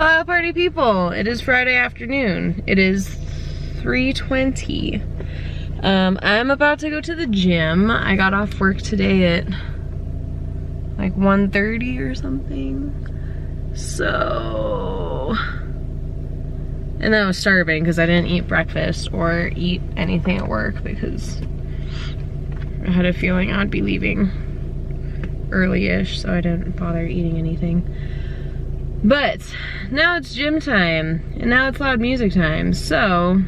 Party people, it is Friday afternoon. It is 3:20. I'm about to go to the gym. I got off work today at like 1:30 or something. So, and then I was starving because I didn't eat breakfast or eat anything at work because I had a feeling I'd be leaving early-ish, so I didn't bother eating anything. But now it's gym time, and now it's loud music time, so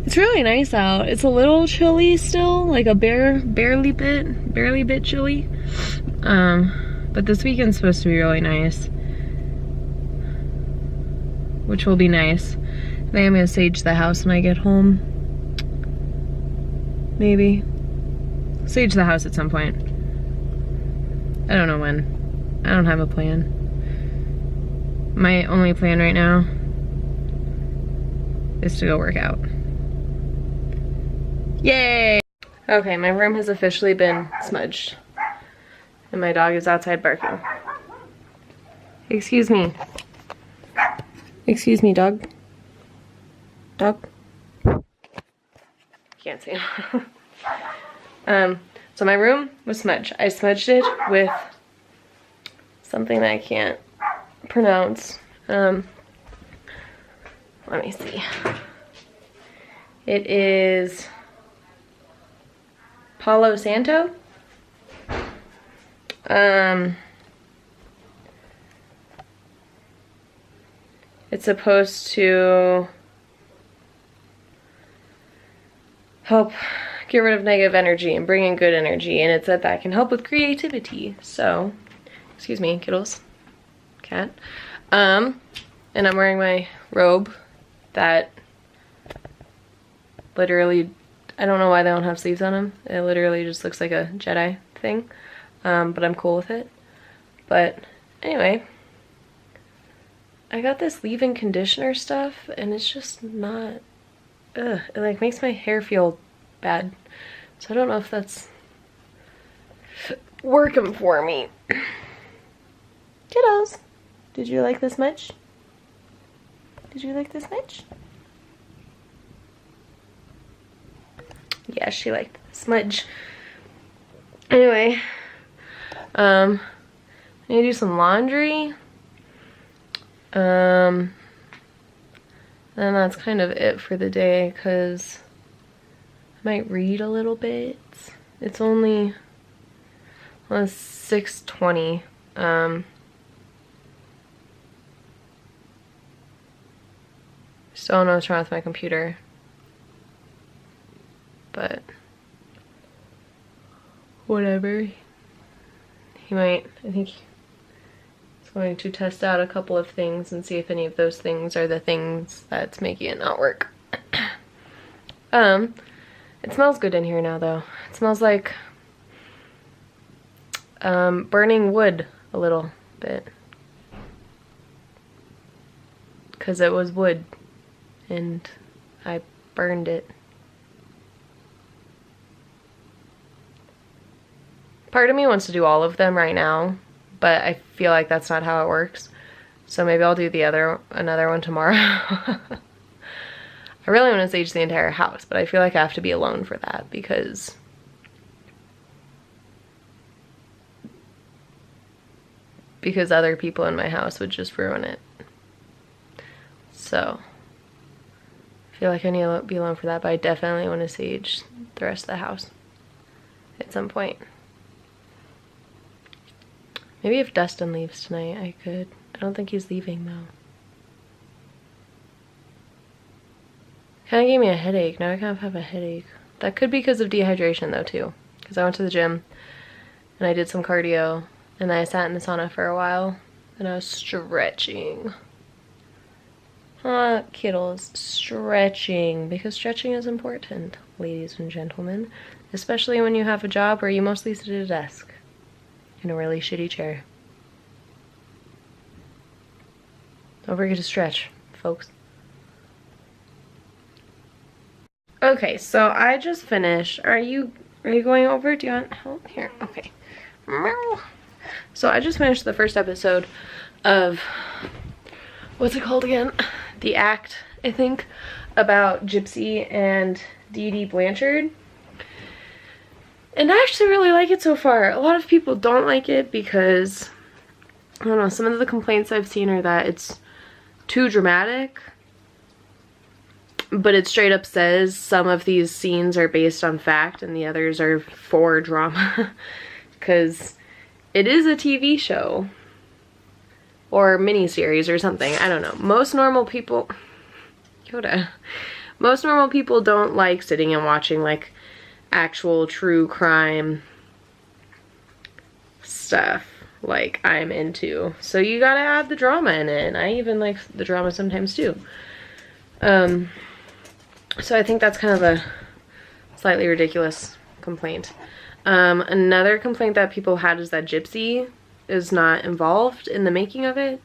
it's really nice out. It's a little chilly still, like a barely bit chilly. But this weekend's supposed to be really nice, which will be nice. I think I'm gonna sage the house when I get home. Maybe. Sage the house at some point. I don't know when. I don't have a plan. My only plan right now is to go work out. Yay! Okay, my room has officially been smudged. And my dog is outside barking. Excuse me. Excuse me, dog. Dog? Can't see him. So my room was smudged. I smudged it with something that I can't pronounce. Let me see. It is Palo Santo. It's supposed to help get rid of negative energy and bring in good energy, and it said that can help with creativity. So, excuse me, Kittles, cat. And I'm wearing my robe that literally, I don't know why they don't have sleeves on them. It literally just looks like a Jedi thing, but I'm cool with it. But anyway, I got this leave-in conditioner stuff, and it's just not, it like makes my hair feel bad. So I don't know if that's working for me. Kiddos, did you like this much? Did you like this much? Yeah, she liked the smudge. Anyway, I need to do some laundry. And that's kind of it for the day, because I might read a little bit. It's only 6:20. Still don't know what's wrong with my computer, but whatever. He might, I think he's going to test out a couple of things and see if any of those things are the things that's making it not work. It smells good in here now though. It smells like burning wood a little bit, because it was wood and I burned it. Part of me wants to do all of them right now, but I feel like that's not how it works. So maybe I'll do another one tomorrow. I really want to sage the entire house, but I feel like I have to be alone for that because other people in my house would just ruin it. So I feel like I need to be alone for that, but I definitely want to sage the rest of the house at some point. Maybe if Dustin leaves tonight, I could. I don't think he's leaving though. Kind of gave me a headache. Now I kind of have a headache. That could be because of dehydration though too. Because I went to the gym and I did some cardio and then I sat in the sauna for a while and I was stretching. Kittles, stretching, because stretching is important, ladies and gentlemen, especially when you have a job where you mostly sit at a desk in a really shitty chair. Don't forget to stretch, folks. Okay, so I just finished. Are you going over? Do you want help? Here, okay. So I just finished the first episode of, what's it called again? The Act, I think, about Gypsy and Dee Dee Blanchard. And I actually really like it so far. A lot of people don't like it because, I don't know, some of the complaints I've seen are that it's too dramatic. But it straight up says some of these scenes are based on fact and the others are for drama. Because it is a TV show. Or miniseries or something. I don't know. Most normal people... Yoda. Most normal people don't like sitting and watching, like, actual true crime stuff like I'm into. So you gotta add the drama in it. And I even like the drama sometimes too. So I think that's kind of a slightly ridiculous complaint. Another complaint that people had is that Gypsy is not involved in the making of it,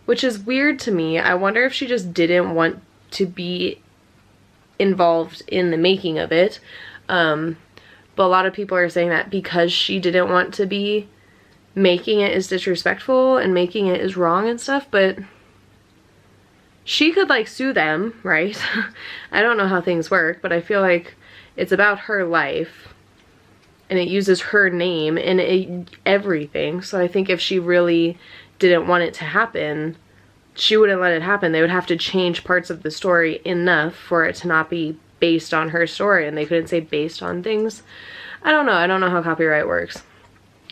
which is weird to me. I wonder if she just didn't want to be involved in the making of it. But a lot of people are saying that because she didn't want to be, making it is disrespectful and making it is wrong and stuff, but she could like sue them, right? I don't know how things work, but I feel like it's about her life and it uses her name in everything. So I think if she really didn't want it to happen, she wouldn't let it happen. They would have to change parts of the story enough for it to not be based on her story, and they couldn't say based on things. I don't know how copyright works.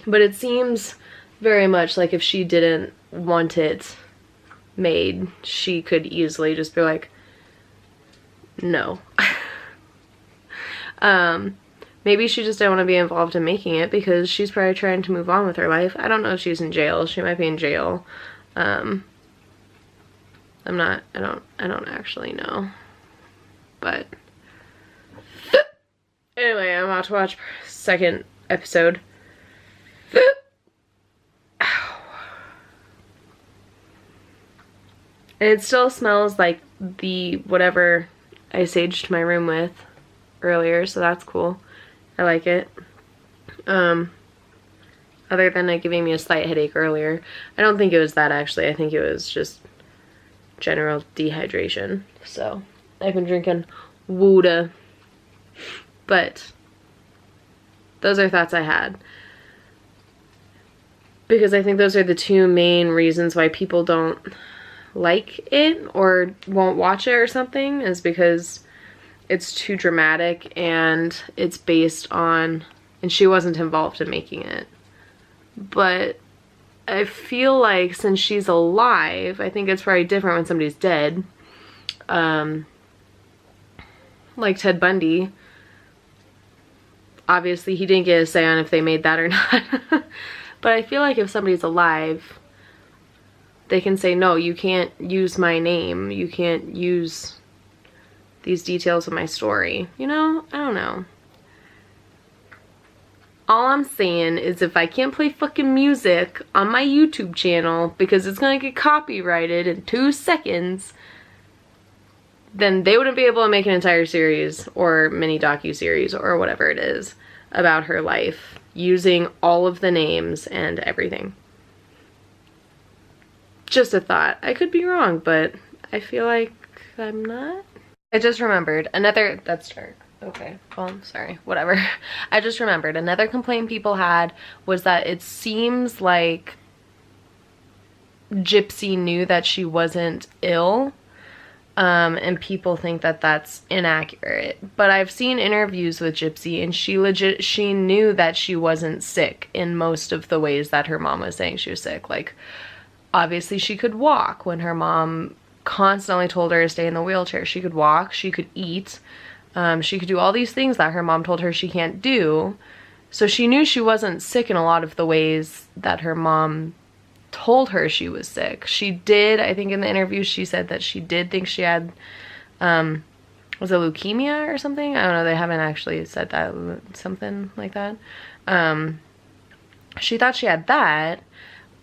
But it seems very much like if she didn't want it made, she could easily just be like, no. Maybe she just didn't want to be involved in making it because she's probably trying to move on with her life. I don't know if she's in jail. She might be in jail. I don't actually know. But anyway, I'm about to watch second episode. And it still smells like the whatever I saged my room with earlier, so that's cool. I like it. Other than it giving me a slight headache earlier. I don't think it was that actually. I think it was just general dehydration. So I've been drinking water. But those are thoughts I had. Because I think those are the two main reasons why people don't like it or won't watch it or something, is because it's too dramatic and it's based on, and she wasn't involved in making it. But I feel like since she's alive, I think it's probably different when somebody's dead. Like Ted Bundy. Obviously he didn't get a say on if they made that or not. But I feel like if somebody's alive, they can say, no, you can't use my name. You can't use these details of my story. You know? I don't know. All I'm saying is if I can't play fucking music on my YouTube channel because it's gonna get copyrighted in 2 seconds, then they wouldn't be able to make an entire series or mini docu-series or whatever it is about her life using all of the names and everything. Just a thought. I could be wrong, but I feel like I'm not. I just remembered another, that's dark. Okay, well, sorry, whatever. I just remembered another complaint people had was that it seems like Gypsy knew that she wasn't ill, and people think that that's inaccurate. But I've seen interviews with Gypsy and she knew that she wasn't sick in most of the ways that her mom was saying she was sick. Like, obviously she could walk when her mom constantly told her to stay in the wheelchair. She could walk, she could eat, she could do all these things that her mom told her she can't do. So she knew she wasn't sick in a lot of the ways that her mom told her she was sick. She did, I think in the interview she said that she did think she had, was it leukemia or something? I don't know, they haven't actually said that, something like that. She thought she had that.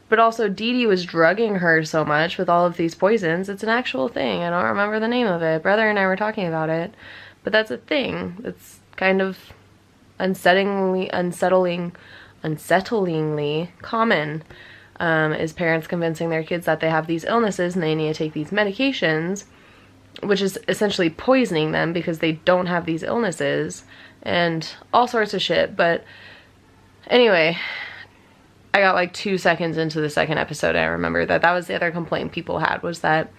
But also Dee Dee was drugging her so much with all of these poisons. It's an actual thing. I don't remember the name of it. Brother and I were talking about it. But that's a thing. It's kind of unsettlingly common. is parents convincing their kids that they have these illnesses and they need to take these medications, which is essentially poisoning them because they don't have these illnesses and all sorts of shit. But anyway, I got like 2 seconds into the second episode, I remember that was the other complaint people had, was that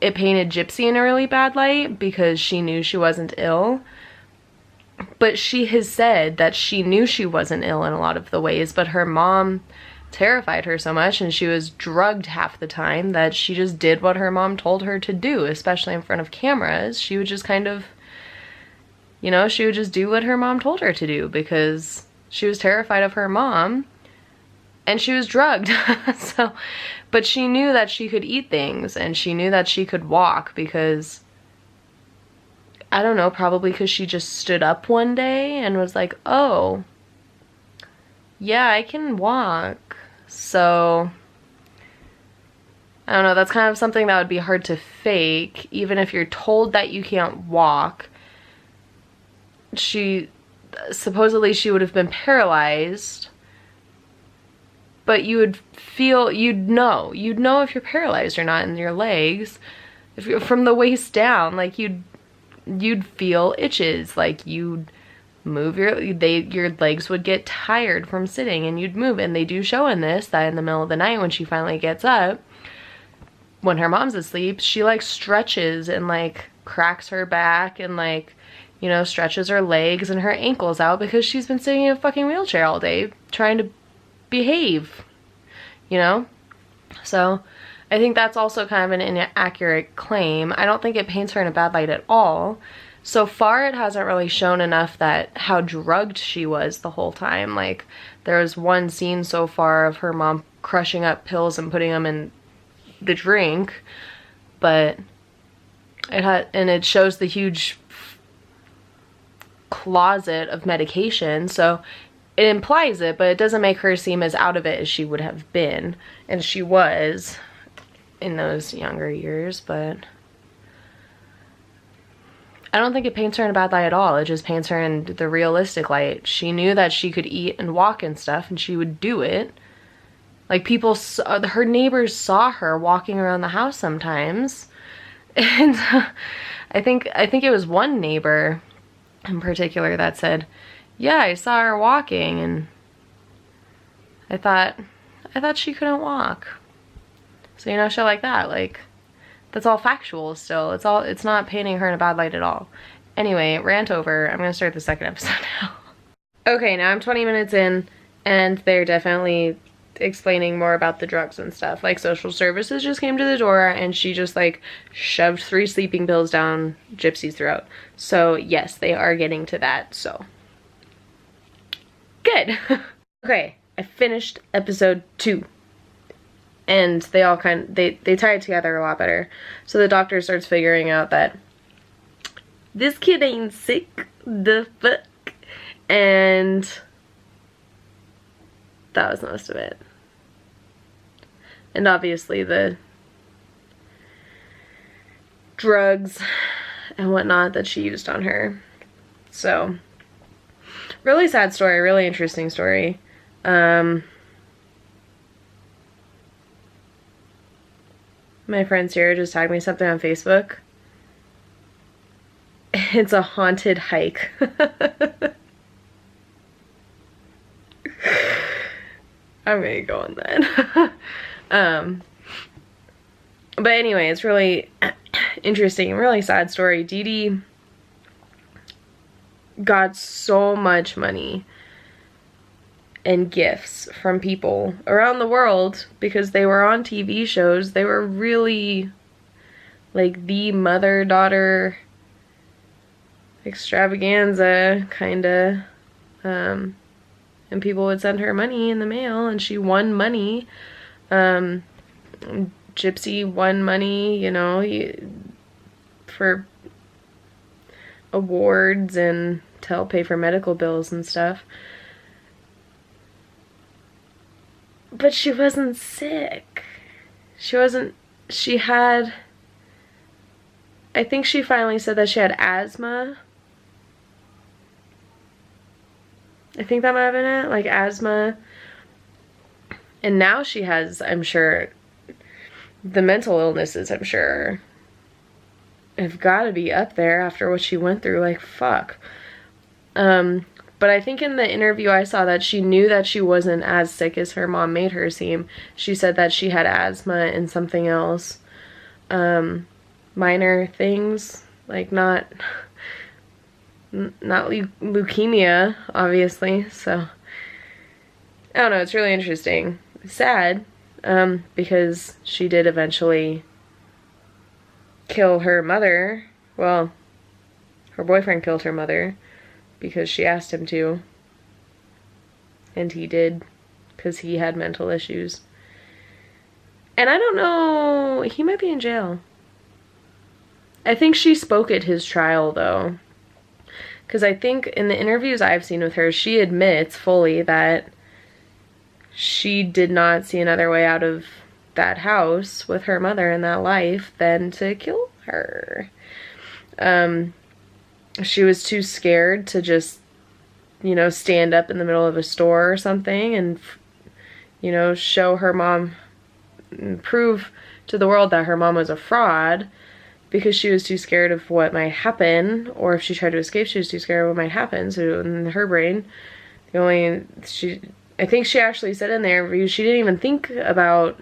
it painted Gypsy in a really bad light because she knew she wasn't ill. But she has said that she knew she wasn't ill in a lot of the ways, but her mom terrified her so much and she was drugged half the time that she just did what her mom told her to do, especially in front of cameras. She would just kind of, you know, she would just do what her mom told her to do because she was terrified of her mom and she was drugged. So, but she knew that she could eat things and she knew that she could walk because, I don't know, probably because she just stood up one day and was like, oh, yeah, I can walk. So, I don't know, that's kind of something that would be hard to fake, even if you're told that you can't walk. Supposedly she would have been paralyzed, but you would feel, you'd know if you're paralyzed or not in your legs. If you're from the waist down, like you'd feel itches, like you'd move your legs would get tired from sitting and you'd move. And they do show in this that in the middle of the night when she finally gets up, when her mom's asleep, she like stretches and like cracks her back and like, you know, stretches her legs and her ankles out because she's been sitting in a fucking wheelchair all day trying to behave, you know? So I think that's also kind of an inaccurate claim. I don't think it paints her in a bad light at all. So far, it hasn't really shown enough that how drugged she was the whole time. Like, there was one scene so far of her mom crushing up pills and putting them in the drink, but it shows the huge closet of medication, so it implies it, but it doesn't make her seem as out of it as she would have been, and she was in those younger years. But I don't think it paints her in a bad light at all. It just paints her in the realistic light. She knew that she could eat and walk and stuff, and she would do it. Like, her neighbors saw her walking around the house sometimes. And I think it was one neighbor in particular that said, yeah, I saw her walking, and I thought she couldn't walk. So, you know, shit like that, like, that's all factual still. It's not painting her in a bad light at all. Anyway, rant over. I'm gonna start the second episode now. Okay, now I'm 20 minutes in, and they're definitely explaining more about the drugs and stuff. Like, social services just came to the door, and she just, like, shoved 3 sleeping pills down Gypsy's throat. So, yes, they are getting to that, so. Good. Okay, I finished episode 2. And they all they tie it together a lot better. So the doctor starts figuring out that this kid ain't sick, the fuck. And that was most of it. And obviously the drugs and whatnot that she used on her. So, really sad story, really interesting story. My friend Sarah just tagged me something on Facebook. It's a haunted hike. I'm gonna go on that. But anyway, it's really interesting, really sad story. Dee Dee got so much money and gifts from people around the world because they were on TV shows. They were really like the mother-daughter extravaganza kinda, and people would send her money in the mail, and she won money. Gypsy won money, you know, for awards and to help pay for medical bills and stuff. But she wasn't sick. She had, I think she finally said that she had asthma. I think that might have been it, like asthma. And now she has, I'm sure, the mental illnesses, I'm sure, have got to be up there after what she went through. Like, fuck. But I think in the interview I saw that she knew that she wasn't as sick as her mom made her seem. She said that she had asthma and something else. Minor things, like not leukemia, obviously. So, I don't know, it's really interesting. Sad, because she did eventually kill her mother. Well, her boyfriend killed her mother because she asked him to, and he did because he had mental issues. And I don't know, he might be in jail. I think she spoke at his trial though, because I think in the interviews I've seen with her, she admits fully that she did not see another way out of that house with her mother and that life than to kill her. She was too scared to just, you know, stand up in the middle of a store or something and, you know, show her mom, prove to the world that her mom was a fraud, because she was too scared of what might happen, or if she tried to escape, she was too scared of what might happen. So in her brain, I think she actually said in the interview, she didn't even think about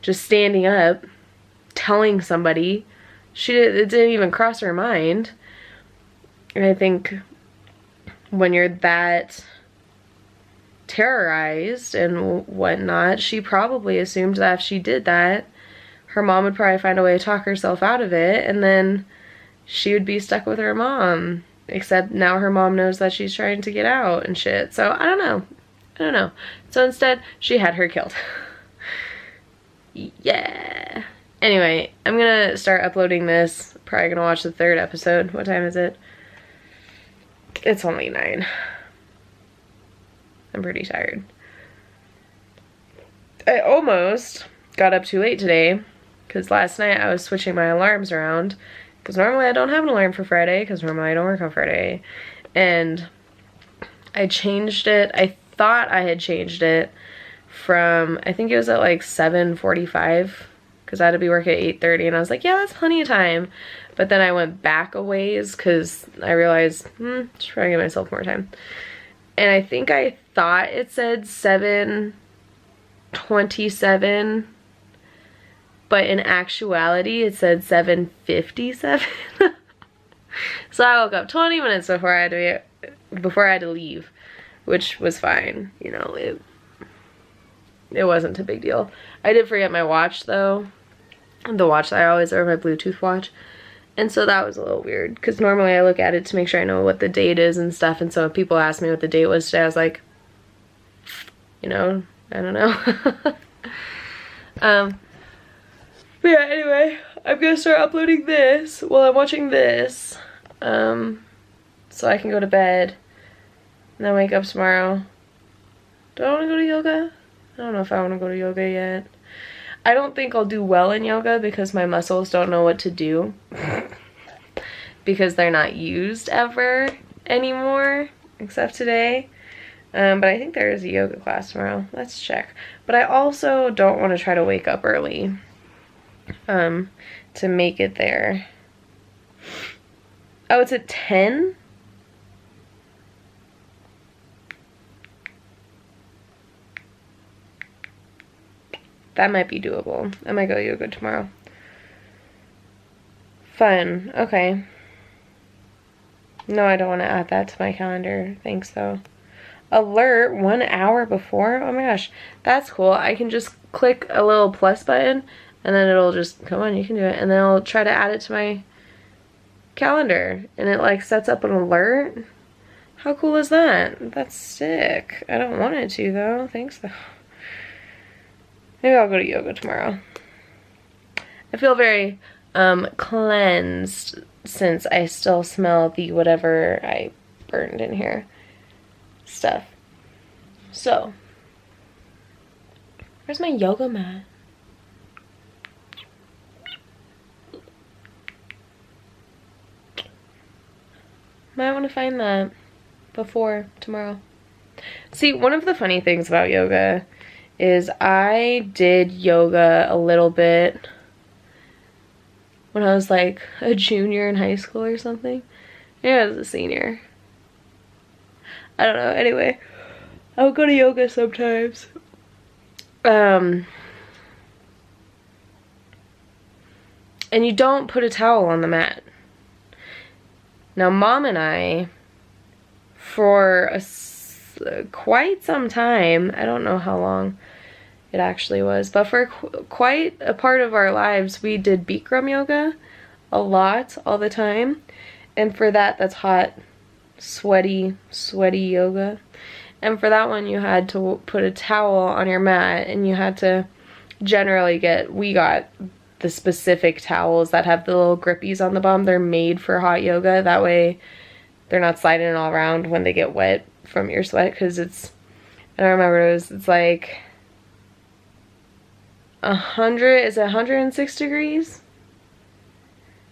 just standing up, telling somebody. It didn't even cross her mind. And I think when you're that terrorized and whatnot, she probably assumed that if she did that, her mom would probably find a way to talk herself out of it, and then she would be stuck with her mom. Except now her mom knows that she's trying to get out and shit. So I don't know. So instead, she had her killed. Yeah. Anyway, I'm gonna start uploading this. Probably gonna watch the 3rd episode. What time is it? It's only 9. I'm pretty tired. I almost got up too late today, because last night I was switching my alarms around, because normally I don't have an alarm for Friday, because normally I don't work on Friday. And I changed it. I thought I had changed it from, I think it was at like 7:45, because I had to be working at 8:30, and I was like, yeah, that's plenty of time. But then I went back a ways because I realized, just trying to give myself more time. And I think I thought it said 7:27, but in actuality it said 7:57. So I woke up 20 minutes before I had to leave, which was fine. You know, it wasn't a big deal. I did forget my watch though. The watch that I always wear, my Bluetooth watch. And so that was a little weird, because normally I look at it to make sure I know what the date is and stuff. And so if people asked me what the date was today, I was like, you know, I don't know. But yeah, anyway, I'm gonna start uploading this while I'm watching this, so I can go to bed and then wake up tomorrow. Do I want to go to yoga? I don't know if I want to go to yoga yet. I don't think I'll do well in yoga because my muscles don't know what to do because they're not used ever anymore, except today. But I think there is a yoga class tomorrow. Let's check. But I also don't want to try to wake up early to make it there. Oh, it's at 10? That might be doable. I might go yoga tomorrow. Fun. Okay. No, I don't want to add that to my calendar. Thanks, though. Alert 1 hour before? Oh my gosh. That's cool. I can just click a little plus button, and then it'll just, come on, you can do it. And then I'll try to add it to my calendar. And it, like, sets up an alert. How cool is that? That's sick. I don't want it to, though. Thanks, though. Maybe I'll go to yoga tomorrow. I feel very cleansed since I still smell the whatever I burned in here stuff. So, where's my yoga mat? Might want to find that before tomorrow. See, one of the funny things about yoga is I did yoga a little bit when I was like a junior in high school or something. Yeah, I was a senior. I don't know. Anyway, I would go to yoga sometimes. And you don't put a towel on the mat. Now, Mom and I, for quite some time, I don't know how long it actually was, but for quite a part of our lives, we did Bikram yoga a lot, all the time. And for that, that's hot, sweaty yoga. And for that one, you had to put a towel on your mat, and you had to generally we got the specific towels that have the little grippies on the bottom. They're made for hot yoga. That way they're not sliding all around when they get wet from your sweat, because I don't remember, it's like 100, is it 106 degrees?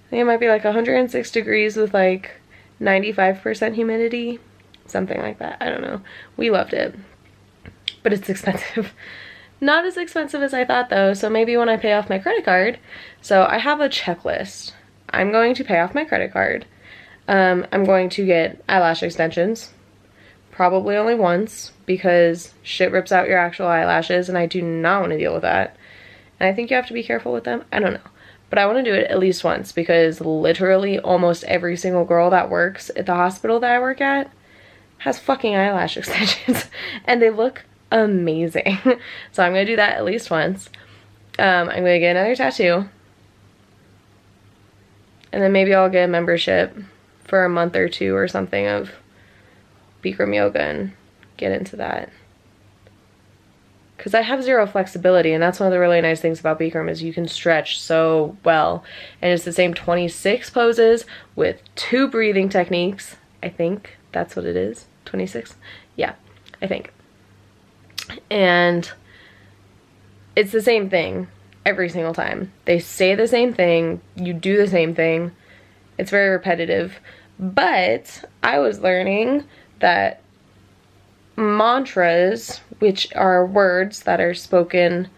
I think it might be like 106 degrees with like 95% humidity, something like that. I don't know. We loved it, but it's expensive. Not as expensive as I thought though, so maybe when I pay off my credit card. So I have a checklist. I'm going to pay off my credit card. I'm going to get eyelash extensions. Probably only once, because shit rips out your actual eyelashes and I do not want to deal with that. And I think you have to be careful with them. I don't know. But I want to do it at least once, because literally almost every single girl that works at the hospital that I work at has fucking eyelash extensions. And they look amazing. So I'm going to do that at least once. I'm going to get another tattoo. And then maybe I'll get a membership for a month or two or something of Bikram yoga and get into that. Because I have zero flexibility, and that's one of the really nice things about Bikram is you can stretch so well. And it's the same 26 poses with 2 breathing techniques. I think that's what it is. 26? Yeah, I think. And it's the same thing every single time. They say the same thing, you do the same thing. It's very repetitive. But I was learning that mantras, which are words that are spoken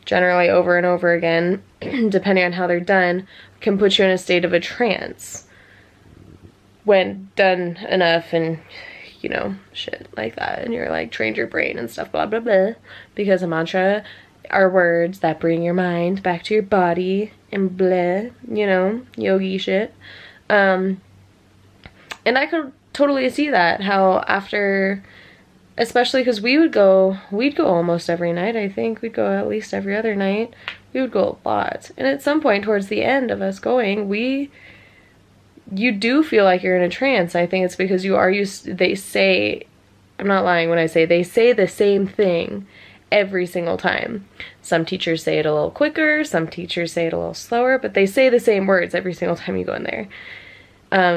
generally over and over again, depending on how they're done, can put you in a state of a trance when done enough, and you know, shit like that, and you're like trained your brain and stuff, blah blah blah, because a mantra are words that bring your mind back to your body and blah, you know, yogi shit. And I could totally see that, how after, especially because we'd go almost every night. I think we'd go at least every other night. We would go a lot, and at some point towards the end of us going, you do feel like you're in a trance. I think it's because you are used, they say, I'm not lying when I say they say the same thing every single time. Some teachers say it a little quicker, some teachers say it a little slower, but they say the same words every single time you go in there.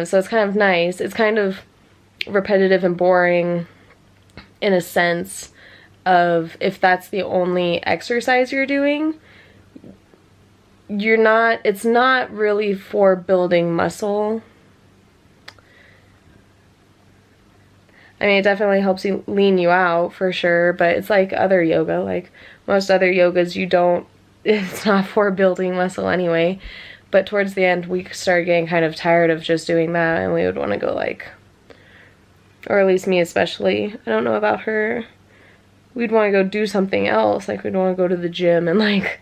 So it's kind of nice. It's kind of repetitive and boring in a sense of, if that's the only exercise you're doing, it's not really for building muscle. I mean, it definitely helps you lean you out for sure, but it's like other yoga, like most other yogas, it's not for building muscle anyway. But towards the end, we started getting kind of tired of just doing that, and we would want to go like, or at least me especially, I don't know about her, we'd want to go do something else. Like we'd want to go to the gym and like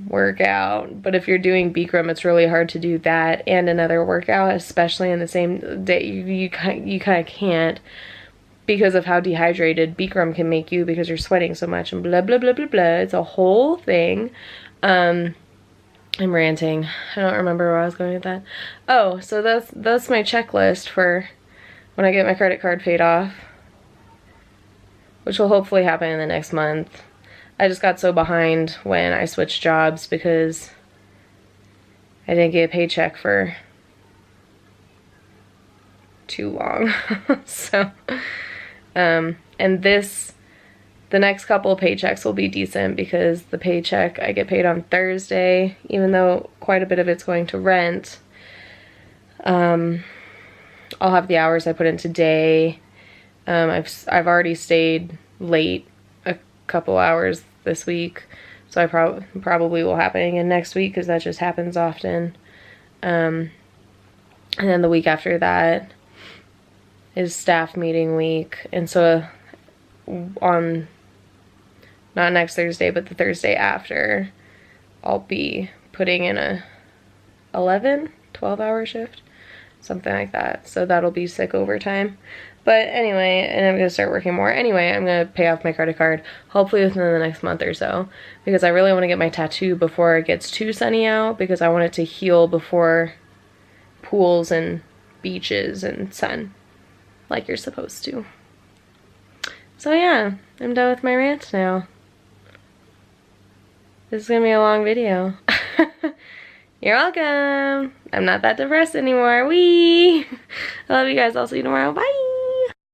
work out. But if you're doing Bikram, it's really hard to do that and another workout, especially in the same day. You kind of can't, because of how dehydrated Bikram can make you because you're sweating so much and blah blah blah blah blah. It's a whole thing. I'm ranting. I don't remember where I was going with that. Oh, so that's my checklist for when I get my credit card paid off, which will hopefully happen in the next month. I just got so behind when I switched jobs because I didn't get a paycheck for too long. So, and the next couple of paychecks will be decent, because the paycheck I get paid on Thursday, even though quite a bit of it's going to rent. I'll have the hours I put in today. I've already stayed late couple hours this week. So I probably will happen again next week because that just happens often. And then the week after that is staff meeting week. And so on, not next Thursday, but the Thursday after, I'll be putting in a 12-hour shift, something like that. So that'll be sick overtime. But anyway, and I'm gonna start working more. Anyway, I'm gonna pay off my credit card, hopefully within the next month or so, because I really want to get my tattoo before it gets too sunny out, because I want it to heal before pools and beaches and sun, like you're supposed to. So yeah, I'm done with my rant now. This is gonna be a long video. You're welcome. I'm not that depressed anymore. Wee! I love you guys. I'll see you tomorrow. Bye!